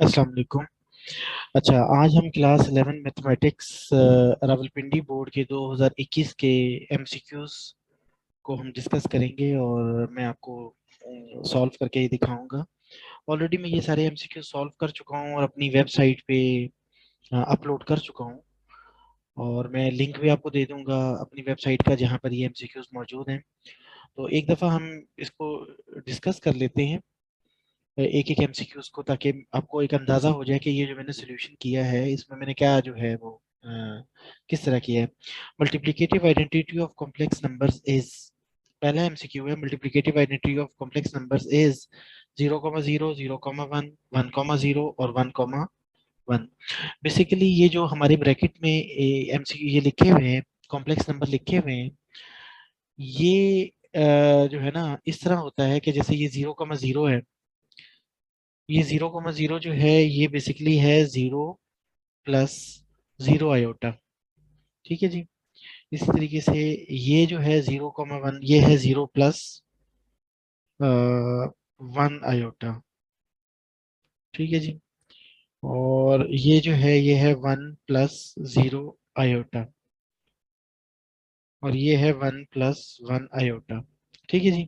अस्सलाम वालेकुम। अच्छा, आज हम क्लास 11 मैथमेटिक्स रावलपिंडी बोर्ड के 2021 के एमसीक्यूज को हम डिस्कस करेंगे और मैं आपको सॉल्व करके ही दिखाऊंगा। ऑलरेडी मैं ये सारे एमसीक्यू सॉल्व कर चुका हूँ और अपनी वेबसाइट पे अपलोड कर चुका हूँ, और मैं लिंक भी आपको दे दूंगा अपनी वेबसाइट का जहाँ पर ये एमसीक्यूज मौजूद हैं। तो एक दफ़ा हम इसको डिस्कस कर लेते हैं एक एक एमसीक्यूज को, ताकि आपको एक अंदाजा हो जाए कि ये जो मैंने सोल्यूशन किया है इसमें मैंने क्या जो है वो किस तरह किया है। Multiplicative identity of complex numbers is, पहला एमसीक्यू है, multiplicative identity of complex numbers is 0,0, 0,1, 1,0 और 1,1। बेसिकली ये जो हमारे ब्रैकेट में एमसीक्यू ये लिखे हुए हैं, कॉम्प्लेक्स नंबर लिखे हुए हैं, ये जो है ना इस तरह होता है कि जैसे ये 0,0 है, ये 0,0 जो है ये बेसिकली है 0 + 0 आयोटा। ठीक है जी। इसी तरीके से ये जो है 0,1 ये है 0 + 1 आयोटा। ठीक है जी। और ये जो है ये है 1 + 0 आयोटा, और ये है 1 + 1 आयोटा। ठीक है जी।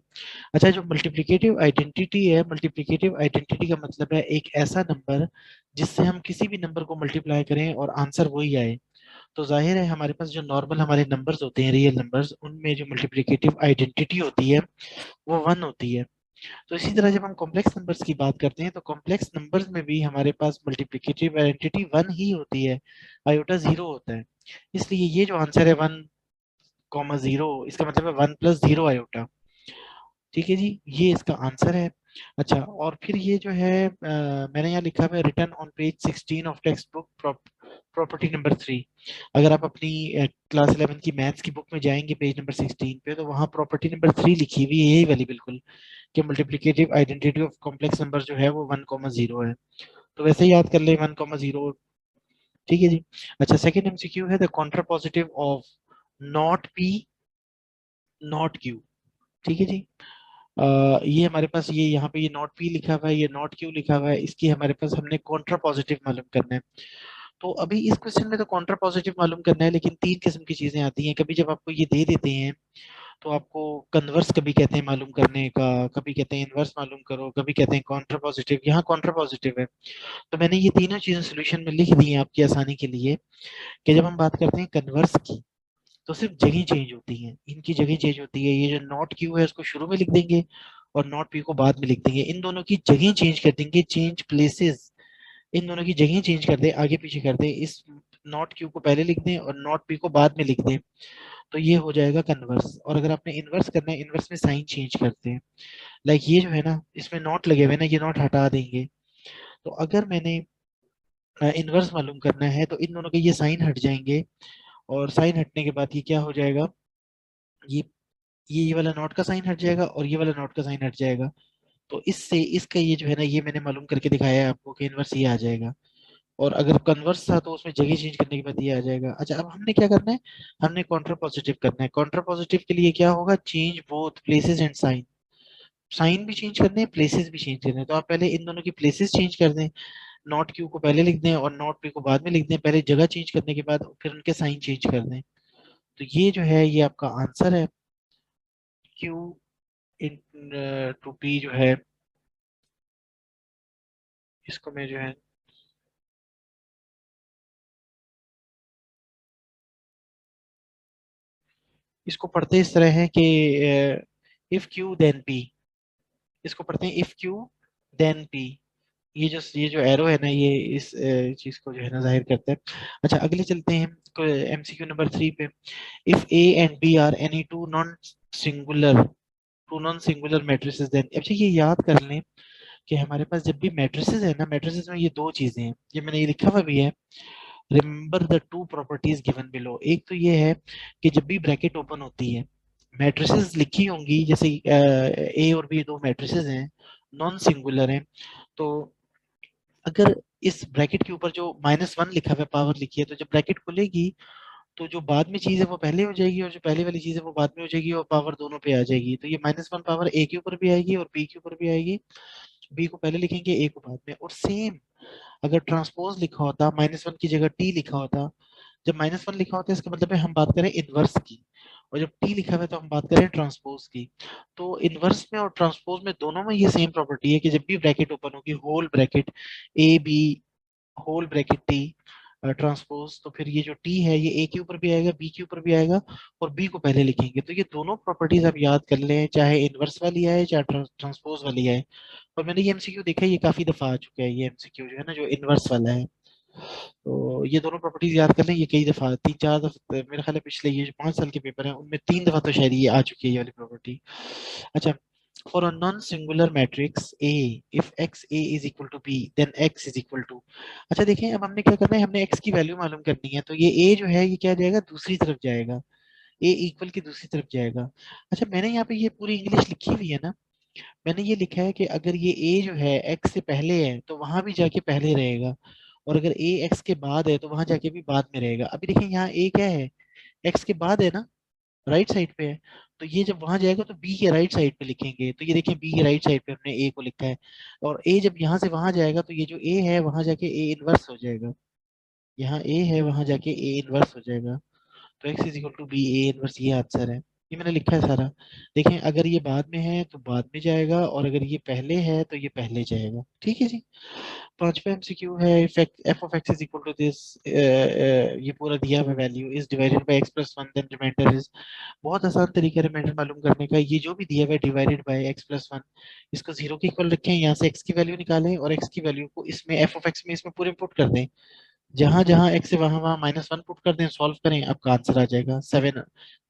अच्छा, जो मल्टीप्लिकेटिव आइडेंटिटी है, मल्टीप्लिकेटिव आइडेंटिटी का मतलब है एक ऐसा नंबर जिससे हम किसी भी नंबर को मल्टीप्लाई करें और आंसर वही आए। तो जाहिर है हमारे पास जो नॉर्मल हमारे नंबर्स होते हैं, रियल नंबर्स, उनमें जो मल्टीप्लिकेटिव आइडेंटिटी होती है वो 1 होती है। तो इसी तरह जब हम कॉम्प्लेक्स नंबर्स की बात करते हैं तो कॉम्प्लेक्स नंबर्स में भी हमारे पास मल्टीप्लिकेटिव आइडेंटिटी 1 ही होती है, आयोटा 0 होता है। इसलिए ये जो आंसर है 1,0, इसका मतलब है 1 + 0 आयोटा। ठीक है जी, ये इसका आंसर है। अच्छा, और फिर ये जो है मैंने यहाँ लिखा हुआ है return on page 16 of text book property number 3। अगर आप अपनी क्लास 11 की मैथ्स की बुक में जाएंगे पेज नंबर 16 पे, तो वहाँ प्रॉपर्टी नंबर 3 लिखी हुई है, यही वाली बिल्कुल, कि multiplicative identity of complex number जो है वो 1,0 है। तो वैसे ही याद कर ले 1,0। ठीक है जी। अच्छा, सेकेंड एमसीक्यू है the contrapositive of not P not Q. ठीक है जी। ये हमारे पास ये यहाँ पे ये नॉट पी लिखा हुआ है, ये नॉट क्यू लिखा हुआ है, इसकी हमारे पास हमने कॉन्ट्रा पॉजिटिव मालूम करना है। तो अभी इस क्वेश्चन में तो कॉन्ट्रा पॉजिटिव मालूम करना है, लेकिन तीन किस्म की चीजें आती हैं। कभी जब आपको ये दे देते हैं तो आपको कन्वर्स कभी कहते हैं मालूम करने का, कभी कहते हैं इनवर्स मालूम करो, कभी कहते हैं कॉन्ट्रा पॉजिटिव। यहाँ कॉन्ट्रा पॉजिटिव है, तो मैंने ये तीनों चीजें सोल्यूशन में लिख दी हैं आपकी आसानी के लिए, कि जब हम बात करते हैं कन्वर्स की तो सिर्फ जगह चेंज होती है, इनकी जगह चेंज होती है। ये जो नॉट क्यू है उसको शुरू में लिख देंगे और नॉट पी को बाद में लिख देंगे, इन दोनों की जगह चेंज कर देंगे, चेंज प्लेसेस, इन दोनों की जगह चेंज कर दे, आगे पीछे कर दे, इस नॉट क्यू को पहले लिख दें और नॉट पी को बाद में लिख दें, तो ये हो जाएगा कन्वर्स। और अगर आपने इनवर्स करना है, इनवर्स में साइन चेंज करते हैं। लाइक ये जो है ना इसमें नॉट लगे हुए ना, ये नॉट हटा देंगे। तो अगर मैंने इनवर्स मालूम करना है तो इन दोनों के ये साइन हट जाएंगे, और साइन हटने के बाद ये क्या हो जाएगा, ये ये वाला नॉट का साइन हट जाएगा और ये वाला नॉट का साइन हट जाएगा। तो इससे इसका ये जो है ना ये मैंने मालूम करके दिखाया है आपको कि इनवर्स ये आ जाएगा। और अगर कन्वर्स था तो उसमें जगह चेंज करने के बाद ये आ जाएगा। अच्छा, अब हमने क्या करना है, हमने कॉन्ट्रा पॉजिटिव करना है। कॉन्ट्रा पॉजिटिव के लिए क्या होगा, change both places and sign. Sign भी चेंज करने हैं, प्लेसेस भी चेंज करने हैं, तो आप पहले इन दोनों की प्लेसेस चेंज कर दें, नॉट क्यू को पहले लिख दें और नॉट पी को बाद में लिख दें, पहले जगह चेंज करने के बाद फिर उनके साइन चेंज कर दें। तो ये जो है ये आपका आंसर है। क्यू इन टू पी जो है, इसको मैं जो है इसको पढ़ते इस तरह है कि इफ क्यू देन पी, इसको पढ़ते हैं इफ क्यू देन पी। ये जो एरो है ना ये इस चीज को जो है ना जाहिर करता है। अच्छा, अगले चलते हैं एमसीक्यू नंबर 3 पे। If A and B are any singular to non singular matrices then. अच्छा, ये याद कर लें कि हमारे पास जब भी मैट्रिसेस है ना, मैट्रिसेस में ये दो चीजें हैं, ये मैंने ये लिखा हुआ भी है, remember the two properties given below. एक तो ये है कि जब भी ब्रैकेट ओपन होती है, मैट्रिसेस लिखी होंगी, जैसे ए और बी दो मैट्रिसेस हैं, नॉन सिंगुलर हैं, तो अगर इस ब्रैकेट के ऊपर जो -1 लिखा हुआ है, पावर लिखी है, तो जब ब्रैकेट खुलेगी तो जो बाद में चीज है वो पहले हो जाएगी और जो पहले वाली चीज है वो बाद में हो जाएगी, और पावर दोनों पे आ जाएगी। तो ये -1 पावर ए के ऊपर भी आएगी और बी के ऊपर भी आएगी। बी को पहले लिखेंगे, ए को बाद में। और सेम अगर ट्रांसपोज लिखा होता, -1 की जगह टी लिखा होता, जब -1 लिखा होता है इसका मतलब है हम बात करें इनवर्स की, और जब टी लिखा हुआ है तो हम बात करें ट्रांसपोज की। तो इनवर्स में और ट्रांसपोज में दोनों में ये सेम प्रॉपर्टी है कि जब भी ब्रैकेट ओपन होगी, whole bracket A B whole bracket T transpose, तो फिर ये जो टी है ये ए के ऊपर भी आएगा, बी के ऊपर भी आएगा, और बी को पहले लिखेंगे। तो ये दोनों प्रॉपर्टीज आप याद कर लें, चाहे इनवर्स वाली आए चाहे ट्रांसपोज वाली आए। और मैंने ये एमसीक्यू देखा है, ये काफी दफा आ चुका है, ये एमसीक्यू जो है ना, जो इनवर्स वाला है। तो ये दोनों प्रॉपर्टीज याद कर लें, ये कई दफा, 3-4 दफा मेरे ख्याल है, पिछले ये जो 5 साल के पेपर हैं उनमें 3 दफा तो शायद ये आ चुकी है, ये वाली प्रॉपर्टी। अच्छा, for a non singular matrix A, if X A is equal to B, then X is equal to. अच्छा देखिए, अब हमने क्या करना है, हमने एक्स की वैल्यू मालूम करनी है, तो ये ए जो है ये क्या जाएगा, दूसरी तरफ जाएगा, ए इक्वल की दूसरी तरफ जाएगा। अच्छा, मैंने यहाँ पे ये पूरी इंग्लिश लिखी हुई है ना, मैंने ये लिखा है कि अगर ये ए जो है एक्स से पहले है तो वहां भी जाके पहले रहेगा, और अगर ए एक्स के बाद है तो वहां जाके भी बाद में रहेगा। अभी देखिए यहाँ ए क्या है, एक्स के बाद है ना, राइट साइड पे है, तो ये जब वहां जाएगा तो बी के राइट साइड पे लिखेंगे, तो ये देखिए बी के राइट साइड पे हमने ए को लिखा है, और ए जब यहाँ से वहां जाएगा तो ये जो ए है वहां जाके ए इनवर्स हो जाएगा, यहाँ ए है वहां जाके ए इनवर्स हो जाएगा। तो x is equal to B A inverse, ये आंसर है, ये मैंने लिखा है सारा। देखें, अगर ये बाद में है तो बाद में जाएगा, और अगर ये पहले है तो ये पहले जाएगा। ठीक है जी। पांचवा एमसीक्यू है, effect F of X is equal to this, ये पूरा दिया हुआ value is divided by x+1, then remainder is. बहुत आसान तरीका है रिमाइंडर मालूम करने का, ये जो भी दिया हुआ है डिवाइडेड बाय x+1, इसको 0 के इक्वल रखें, यहाँ से x की वैल्यू निकालें, और x की वैल्यू को इसमें एफ ऑफ एक्स में इसमें पूरे पुट कर दें, जहां जहां x है वहां वहां -1 पुट कर दें, सॉल्व करें, आपका आंसर आ जाएगा 7,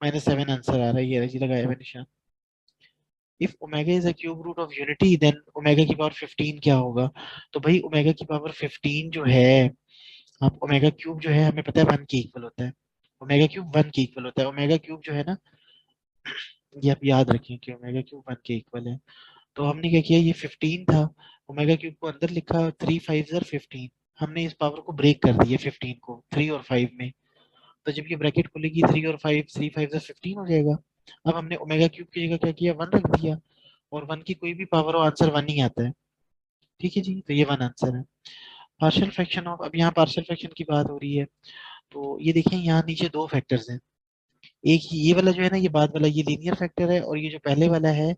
-7 आंसर आ रहा है, ये जी लगाया मैंने निशान। If omega is a cube root of unity, then omega की पावर 15 क्या होगा। तो भाई ओमेगा की पावर 15 जो है, आप ओमेगा क्यूब जो है हमें पता है 1 के इक्वल होता है, ओमेगा क्यूब 1 के इक्वल होता है, ओमेगा क्यूब जो है ना, ये आप याद रखें कि ओमेगा क्यूब 1 के इक्वल है। तो हमने क्या किया, ये 15 था, ओमेगा क्यूब को अंदर लिखा, 3 5 15, हमने इस पावर को ब्रेक कर दिया 15 को 3 और 5 में, तो जब ये ब्रैकेट खुलेगी 3 और 5, 3 5 से 15 हो जाएगा। अब हमने ओमेगा क्यूब की जगह क्या किया, 1 रख दिया, और 1 की कोई भी पावर हो आंसर 1 ही आता है। ठीक है जी, तो ये 1 आंसर है। पार्शियल फ्रैक्शन ऑफ, अब यहाँ पार्शियल फ्रैक्शन की बात हो रही है, तो ये देखें यहाँ नीचे दो फैक्टर्स हैं, एक ये वाला जो है ना, ये बाद वाला ये लीनियर फैक्टर है, और ये जो पहले वाला है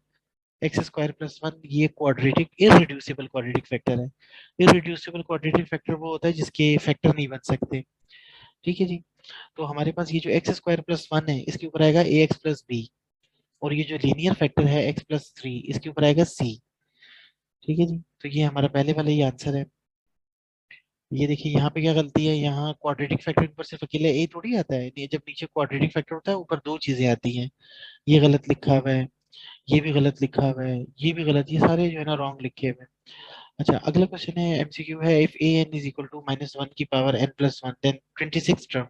x² + 1, ये क्वाड्रेटिक इररिड्यूसिबल क्वाड्रेटिक फैक्टर है। इररिड्यूसिबल क्वाड्रेटिक फैक्टर वो होता है जिसके फैक्टर नहीं बन सकते। ठीक है जी। तो हमारे पास ये जो x² + 1 है इसके ऊपर आएगा ax + b, और ये जो लीनियर फैक्टर है x+3 इसके ऊपर आएगा c। ठीक है जी, तो ये हमारा पहले वाला ही आंसर है। ये देखिए यहाँ पे क्या गलती है, यहाँ क्वाड्रेटिक फैक्टर के ऊपर सिर्फ अकेले a थोड़ी आता है, जब नीचे क्वाड्रेटिक फैक्टर होता है ऊपर दो चीजें आती हैं, ये गलत लिखा हुआ है, ये भी गलत लिखा हुआ है, ये भी गलत, ये सारे जो है ना रॉन्ग लिखे हुए हैं। अच्छा, अगला क्वेश्चन है एमसीक्यू है, if A N is equal to -1 की पावर n+1, देन 26 टर्म।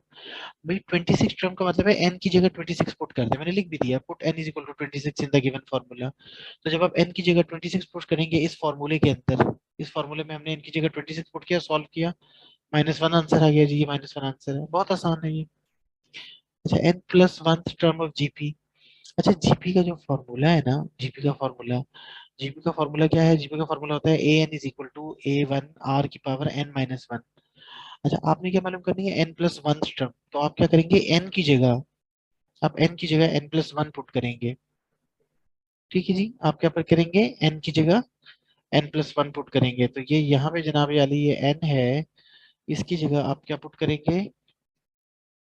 भाई 26 टर्म का मतलब है n की जगह 26 पुट कर दे, मैंने लिख भी दिया, put n is equal to 26 in the given formula. तो जब आप n की जगह 26 पुट करेंगे इस फार्मूले के अंदर, इस फार्मूले में हमने n की जगह 26 पुट किया, सॉल्व किया, -1 आंसर आ गया जी, ये -1 आंसर है, बहुत आसान है ये। अच्छा, n+1 टर्म ऑफ जीपी। अच्छा, जीपी का जो फॉर्मूला है ना, जीपी का फॉर्मूला क्या है, जीपी का फॉर्मूला होता है A N is equal to a1 r⁻n−1। अच्छा, आपने क्या मालूम करनी है, n+1 टर्म, तो आप क्या करेंगे, n की जगह, आप n की जगह n+1 पुट करेंगे। ठीक है जी, आप क्या पर करेंगे, n की जगह n+1 पुट करेंगे, तो ये यहाँ पे जनाब वाली ये n है, इसकी जगह आप क्या पुट करेंगे,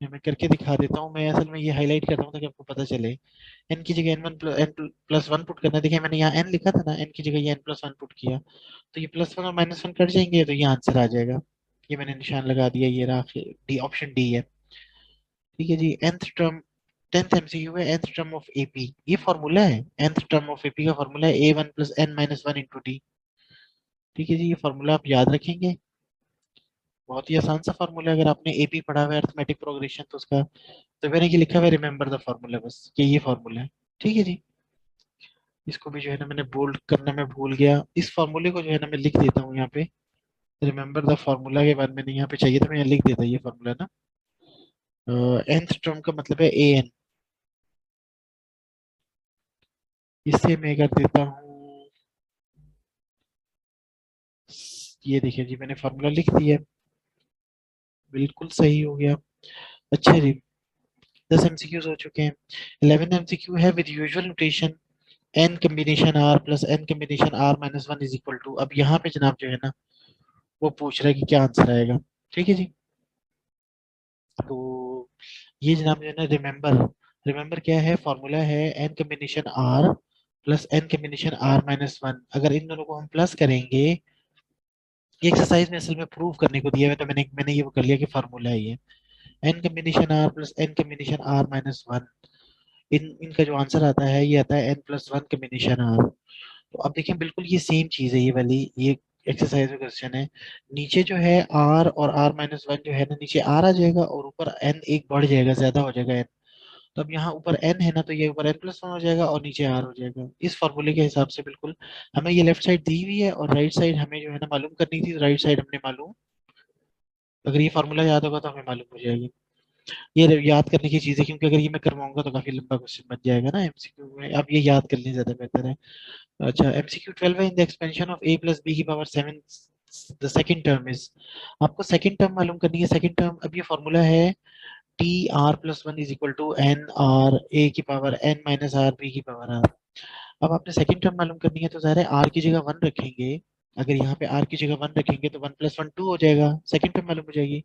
ये मैं करके दिखा देता हूँ, मैं असल में ये हाईलाइट कर रहा हूँ ताकि आपको पता चले। n की जगह n+1 पुट करना है, देखिए मैंने यहाँ n लिखा था ना, n की जगह ये n+1 पुट किया, तो ये +1 और -1 कट जाएंगे, तो ये आंसर आ जाएगा, ये मैंने निशान लगा दिया, ये रहा डी, ऑप्शन डी है। ठीक है जी, nth टर्म, 10th एमसीक्यू है, nth टर्म ऑफ एपी, ये फॉर्मूला है, nth टर्म ऑफ एपी का फॉर्मूला है a1 + n−1 × t। ठीक है जी, ये फॉर्मूला आप याद रखेंगे, बहुत ही आसान सा फॉर्मूला है, अगर आपने एपी पढ़ा हुआ है अरिथमेटिक प्रोग्रेशन तो उसका, तो मैंने ये लिखा हुआ है, रिमेंबर द फॉर्मूला, बस ये फॉर्मूला है। ठीक है जी, इसको भी जो है ना मैंने बोल्ड करना मैं भूल गया, इस फॉर्मूले को जो है ना मैं लिख देता हूँ यहाँ पे, रिमेंबर द फॉर्मूला के बाद मैंने यहाँ पे चाहिए था, मैं यहाँ लिख देता ये फॉर्मूला ना, nth टर्म का मतलब है ए एन, इससे मैं कर देता हूँ, ये देखिए जी मैंने फॉर्मूला लिख दिया, बिल्कुल सही हो गया। अच्छा जी, 10 MCQs हो चुके हैं। 11 MCQ है with usual notation n combination r plus n combination r minus one is equal to. अब यहाँ पे जनाब जो है ना वो पूछ रहा है कि क्या आंसर आएगा। ठीक है जी, तो ये जनाब जो है ना रिमेंबर, रिमेंबर क्या है, फॉर्मूला है n combination r plus n combination r minus one. अगर इन दोनों को हम प्लस करेंगे, ये एक्सरसाइज में असल में प्रूव करने को दिया है, तो मैंने मैंने ये वो कर लिया कि फार्मूला है ये n combination r plus n combination r minus one. इनका जो आंसर आता है ये आता है n plus one combination r। तो अब देखें बिल्कुल ये सेम चीज है, ये वाली ये एक्सरसाइज में क्वेश्चन है। नीचे जो है r और r माइनस वन जो है ना, नीचे r आ जाएगा और ऊपर n एक बढ़ जाएगा, ज्यादा हो जाएगा n। तो अब यहाँ ऊपर n है ना, तो ये ऊपर n प्लस वन हो जाएगा और नीचे r हो जाएगा। इस फॉर्मूले के हिसाब से बिल्कुल हमें ये लेफ्ट साइड दी हुई है और राइट साइड हमें जो है ना मालूम करनी थी, राइट साइड हमने मालूम, अगर ये फॉर्मूला याद होगा तो हमें मालूम हो जाएगी। ये याद करने की चीज है, क्योंकि अगर ये मैं करवाऊंगा तो काफी लंबा क्वेश्चन बन जाएगा ना एमसीक्यू में, अब ये याद कर लें ज्यादा बेहतर है। अच्छा, एमसीक्यू 12 है, in the expansion of a plus B की power 7 the second term is. आपको सेकंड टर्म मालूम करनी है। सेकंड टर्म, अब ये फॉर्मूला है T R plus one is equal to N R A की power N minus R B की पावर आर। अब आपने सेकंड टर्म मालूम करनी है, तो ज़ाहिर है आर की जगह वन रखेंगे। अगर यहाँ पे आर की जगह वन रखेंगे तो वन प्लस वन टू हो जाएगा, सेकंड टर्म मालूम हो जाएगी।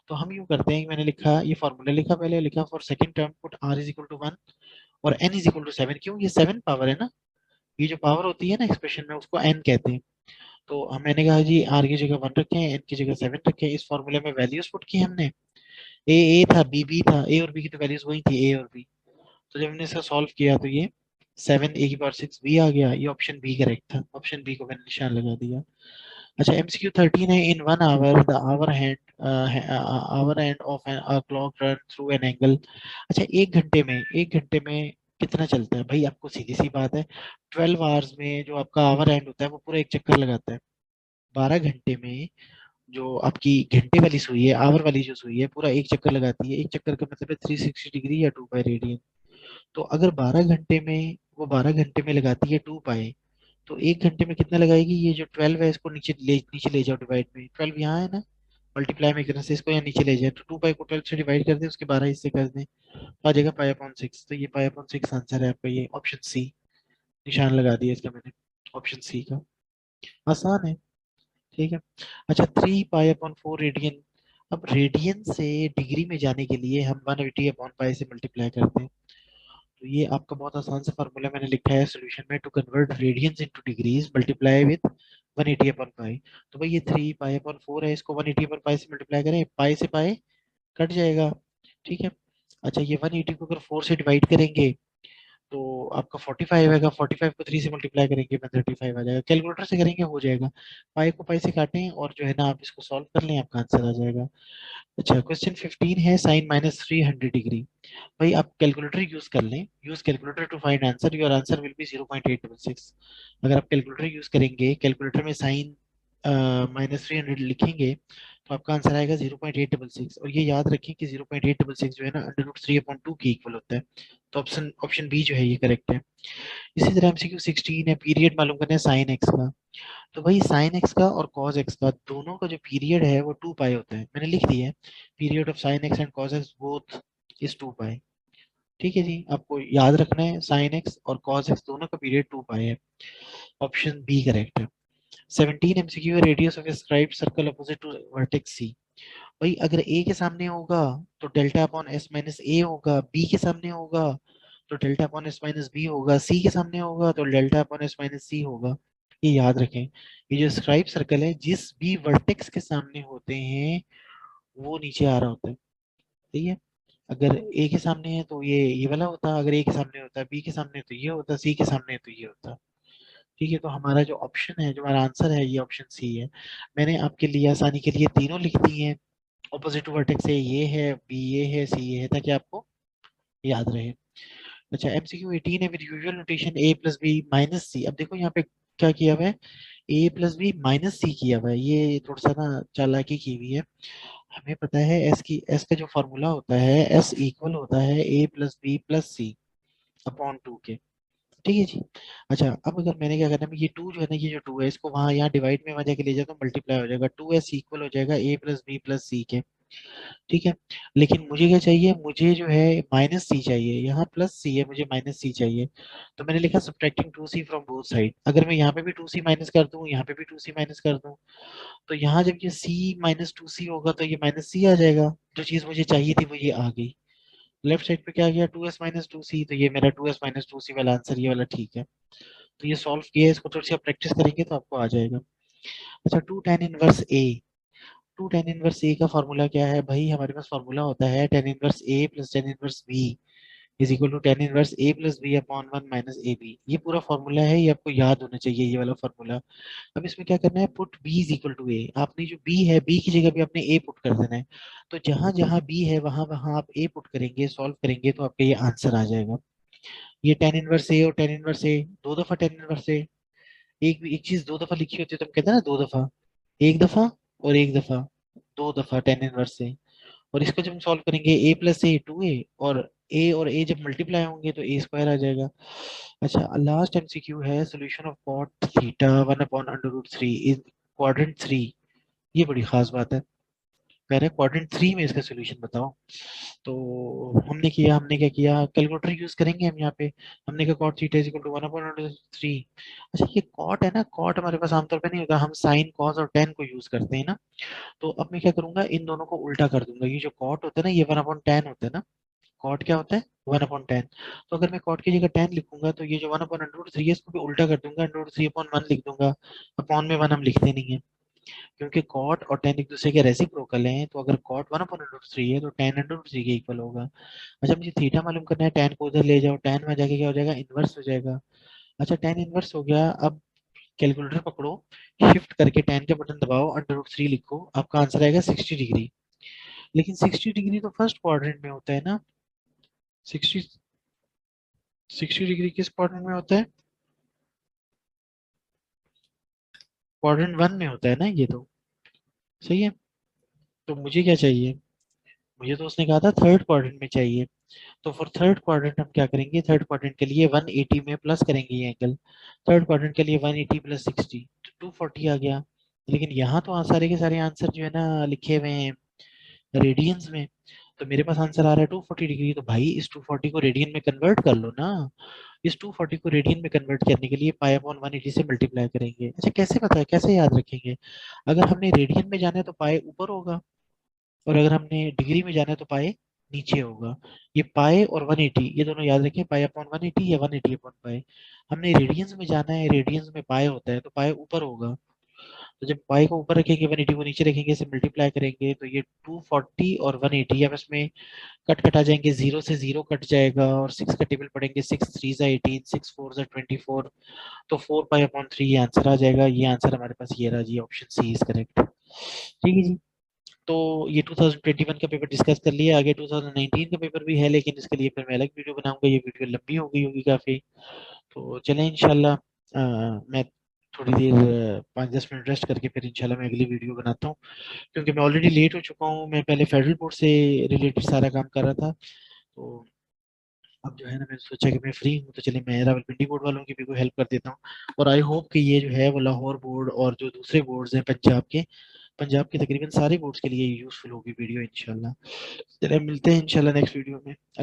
तो हम यूँ करते हैं, मैंने लिखा ये फॉर्मूला लिखा, पहले लिखा for second term put R is equal to one और N is equal to seven. क्यों, ये सेवन पावर है ना, ये जो पावर होती है ना एक्सप्रेशन में उसको एन कहते हैं। तो मैंने कहा जी आर की जगह वन रखें, एन की जगह सेवन रखें। इस फॉर्मूले में वैल्यूज पुट की हमने, ए था, बी बी था, ए और बी की तो वैल्यूज वही थी, ए और बी। तो जब हमने इसका सॉल्व किया तो ये सेवन ए की पावर सिक्स बी आ गया। ये ऑप्शन बी करेक्ट था, ऑप्शन बी को मैंने निशान लगा दिया। अच्छा, एमसीक्यू 13 है, in one hour the hour hand of clock run through an angle. अच्छा, एक घंटे में कितना चलता है भाई, आपको सीधी सी बात है, 12 आवर्स में जो आपका आवर हैंड होता है वो पूरा एक चक्कर लगाता है। 12 घंटे में जो आपकी घंटे वाली सुई है, आवर वाली जो सुई है, पूरा एक चक्कर लगाती है। एक चक्कर का मतलब है 360 डिग्री या 2 पाई रेडियन। तो अगर 12 घंटे में वो 12 घंटे में लगाती है 2 पाई, तो एक घंटे में कितना लगाएगी, ये जो 12 है इसको नीचे ले जाओ, डिवाइड में 12 यहाँ है ना, मल्टीप्लाई में एक तरह से इसको यहाँ नीचे ले जाए, तो 2 पाई को 12 से डिवाइड कर दें, उसके 12 हिस्से कर दें, तो आ जाएगा पाई अपॉन सिक्स। तो ये पाई अपॉन सिक्स आंसर है आपका, ये ऑप्शन सी, निशान लगा दिया इसका मैंने, ऑप्शन सी का। आसान है, ठीक है। अच्छा, 3 पाई अपॉन 4 रेडियन। अब रेडियन से डिग्री में जाने के लिए हम 180 अपॉन पाई से मल्टीप्लाई करते हैं। तो ये आपका बहुत आसान सा फार्मूला मैंने लिखा है सॉल्यूशन में, to convert radians into degrees multiply with 180 upon pi. तो भाई ये 3 पाई अपॉन 4 है, इसको 180 अपॉन पाई से मल्टीप्लाई करें, पाई से पाई कट जाएगा, ठीक है। अच्छा, ये 180 को अगर 4 से डिवाइड करेंगे तो आपका 45 आएगा, 45 को 3 से मल्टीप्लाई करेंगे 135 आ जाएगा, कैलकुलेटर से करेंगे हो जाएगा। पाई को पाई से काटें और जो है ना आप इसको सॉल्व कर लें, आपका आंसर आ जाएगा। अच्छा, क्वेश्चन 15 है, साइन माइनस 300 डिग्री। भाई आप कैलकुलेटर यूज कर लें, use calculator to find answer, your answer will be 0.866। अगर आप कैलकुलेटर यूज करेंगे, कैलकुलेटर में साइन -300 लिखेंगे तो आपका आंसर आएगा 0.866। और ये याद रखें कि 0.866 जो है ना √3/2 के इक्वल होता है। तो ऑप्शन ऑप्शन बी जो है ये करेक्ट है। इसी तरह एमसीक्यू 16 है, पीरियड मालूम करना है साइन एक्स का। तो भाई साइन एक्स का और कॉस एक्स का दोनों का जो पीरियड है वो 2 पाई होता है, मैंने लिख दिया है, period of sine x and cos x both is 2 पाई। ठीक है जी, आपको याद रखना है साइन एक्स और कॉस एक्स दोनों का पीरियड 2 पाई है, ऑप्शन बी करेक्ट है। 17 MCQ, radius of scribed circle opposite to vertex C. भाई अगर ए के सामने होगा तो delta upon S minus A होगा, बी के सामने होगा तो delta upon S minus B होगा, सी के सामने होगा तो delta upon S minus C होगा। ये याद रखें, ये जो स्क्राइब सर्कल है जिस भी वर्टेक्स के सामने होते हैं वो नीचे आ रहा होता है, ठीक है। अगर ए के सामने है तो ये वाला होता, अगर ए के सामने होता, बी के सामने तो ये होता, सी के सामने तो ये होता। ठीक है, तो हमारा जो ऑप्शन है, जो हमारा आंसर है, ये ऑप्शन सी है। मैंने आपके लिए आसानी के लिए तीनों लिख दी हैं, ऑपोजिट वर्टेक्स है, ये है, बी ये है, सी ये है, ताकि आपको याद रहे। अच्छा, एमसीक्यू 18 है, with usual notation A plus B minus C. अब देखो यहाँ पे क्या किया हुआ है, A plus B minus C किया हुआ है, ये थोड़ा सा ना चालाकी की हुई है। हमें पता है एस का जो फॉर्मूला होता है, एस इक्वल होता है A plus B plus C upon two के। ठीक है जी। अच्छा, अब अगर मैंने क्या करना है, ये टू जो है ना, ये जो टू है इसको वहां यहाँ डिवाइड में वहां जाके ले जाता हूँ, मल्टीप्लाई हो जाएगा, टू एस इक्वल हो जाएगा ए प्लस बी प्लस सी के। ठीक है। लेकिन मुझे क्या चाहिए, मुझे जो है माइनस सी चाहिए, यहाँ प्लस सी है, मुझे माइनस सी चाहिए। तो मैंने लिखा subtracting two C from both side. अगर मैं यहाँ पे भी टू सी माइनस कर दूं, यहाँ पे भी टू सी माइनस कर दूं, तो यहाँ जब ये सी माइनस टू सी होगा तो ये माइनस सी आ जाएगा। जो चीज मुझे चाहिए थी वो ये आ गई। लेफ्ट साइड पे क्या आ गया, टू एस माइनस टू सी, तो ये मेरा टू एस माइनस टू सी वाला आंसर ये वाला ठीक है। तो ये सॉल्व किया है, इसको थोड़ी सी प्रैक्टिस करेंगे तो आपको आ जाएगा। अच्छा, two tan inverse A, two tan inverse A का फॉर्मूला क्या है भाई, हमारे पास फॉर्मूला होता है tan inverse A plus tan inverse B is equal to tan inverse A plus B upon one minus A B. ये पूरा फॉर्मूला है, ये आपको याद होना चाहिए, ये वाला फॉर्मूला। अब इसमें क्या करना है, put B is equal to A. आपने जो बी है, बी की जगह भी आपने ए पुट कर देना है। तो जहां जहां बी है वहां वहां आप ए पुट करेंगे, सॉल्व करेंगे तो आपका ये आंसर आ जाएगा। ये टेन इनवर्स ए और टेन इनवर्स ए, दो दफा टेन इनवर्स ए। एक चीज दो दफा लिखी होती है तो हम कहते हैं ना दो दफा, एक दफा और एक दफा, दो दफा टेन इनवर्स से। और इसको जब हम सॉल्व करेंगे, ए प्लस ए टू ए, और ए जब मल्टीप्लाई होंगे तो ए स्क्वायर आ जाएगा। अच्छा, लास्ट एमसीक्यू है, solution of cot theta one upon under root three is quadrant three. ये बड़ी खास बात है, कह रहे हैं क्वाड्रेंट थ्री में इसका सोल्यूशन बताओ। तो हमने क्या किया, कैलकुलेटर यूज करेंगे हम यहाँ पे। हमने कहा cot theta is equal to one upon under three. अच्छा, ये कॉट है ना, कॉट हमारे पास आमतौर पे नहीं होता, हम साइन कॉस और टेन को यूज करते हैं ना। तो अब मैं क्या करूंगा, इन दोनों को उल्टा कर दूंगा। ये जो कॉट होता है ना, ये वन अपॉन टेन होता है ना, कॉट क्या होता है, वन अपॉन टेन। तो अगर मैं कॉट की जगह टेन लिखूंगा तो ये जो one upon under root three है इसको भी उल्टा कर दूंगा, under root three upon one लिख दूंगा। अपॉन में वन हम लिखते नहीं है, क्योंकि कॉट और टेन एक दूसरे के रेसिप्रोकल हैं। तो अगर cot one upon under root three है तो टेन अंडर रूट थ्री के इक्वल होगा। अच्छा, मुझे थीटा मालूम करना है, टेन को उधर ले जाओ, टेन में जाके क्या हो जाएगा, इनवर्स हो जाएगा। अच्छा, टेन इनवर्स हो गया। अब कैलकुलेटर पकड़ो, शिफ्ट करके टेन का बटन दबाओ, अंडर रूट थ्री लिखो, आपका आंसर आएगा 60 डिग्री। लेकिन 60 डिग्री तो फर्स्ट क्वाड्रेंट में होता है ना, 60 60 डिग्री किस क्वाड्रेंट में होता है, क्वाड्रेंट वन में होता है ना ये तो। सही है। तो मुझे क्या चाहिए, मुझे तो उसने कहा था थर्ड क्वाड्रेंट में चाहिए। तो फॉर थर्ड क्वाड्रेंट हम क्या करेंगे, थर्ड क्वाड्रेंट के लिए 180 में प्लस करेंगे ये एंगल। थर्ड क्वाड्रेंट के लिए 180 प्लस 60 तो 240 आ गया। लेकिन यहाँ तो सारे के सारे आंसर जो है ना लिखे हुए हैं रेडियंस में। तो मेरे पास आंसर आ रहा है 240 डिग्री। तो भाई इस 240 को रेडियन में कन्वर्ट कर लो ना। इस 240 को रेडियन में कन्वर्ट करने के लिए पाई अपॉन 180 से मल्टीप्लाई करेंगे। अच्छा, कैसे पता है, कैसे याद रखेंगे, अगर हमने रेडियन में जाना है तो पाई ऊपर होगा, और अगर हमने डिग्री में जाना है तो पाए नीचे होगा। ये पाए और 180 ये दोनों याद रखें, पाए अपॉन 180 या 180 अपॉन पाए। हमने रेडियंस में जाना है, रेडियंस में पाए होता है तो पाए ऊपर होगा। तो जब पाई को ऊपर रखेंगे 180 को नीचे रखेंगे, इसे मल्टीप्लाई करेंगे तो ये 240 और 180 अब इसमें कट कट आ जाएंगे, जीरो से जीरो कट जाएगा और सिक्स का टेबल पढ़ेंगे, सिक्स थ्री जा 18, सिक्स फोर जा 24। तो फोर पाई अपॉन थ्री ये आंसर आ जाएगा। ये आंसर हमारे पास ये रहा जी, ऑप्शन सी इज करेक्ट। ठीक है जी। तो ये 2021 का पेपर डिस्कस कर लिया, आगे 2019 का पेपर भी है, लेकिन इसके लिए फिर मैं अलग वीडियो बनाऊंगा, ये वीडियो लंबी हो गई होगी काफी। तो चलें इंशाल्लाह, मैं थोड़ी देर 5-10 मिनट रेस्ट करके फिर इंशाल्लाह मैं अगली वीडियो बनाता हूँ, क्योंकि मैं ऑलरेडी लेट हो चुका हूँ। मैं पहले फेडरल बोर्ड से रिलेटेड सारा काम कर रहा था, तो अब जो है ना मैंने सोचा कि मैं फ्री हूँ तो चलिए मैं रावलपिंडी बोर्ड वालों की भी कोई हेल्प कर देता हूँ। और आई होप कि ये जो है वो लाहौर बोर्ड और जो दूसरे बोर्ड्स हैं पंजाब के तकरीबन सारे बोर्ड्स के लिए यूजफुल होगी वीडियो इंशाल्लाह। चलिए मिलते हैं इंशाल्लाह नेक्स्ट वीडियो में।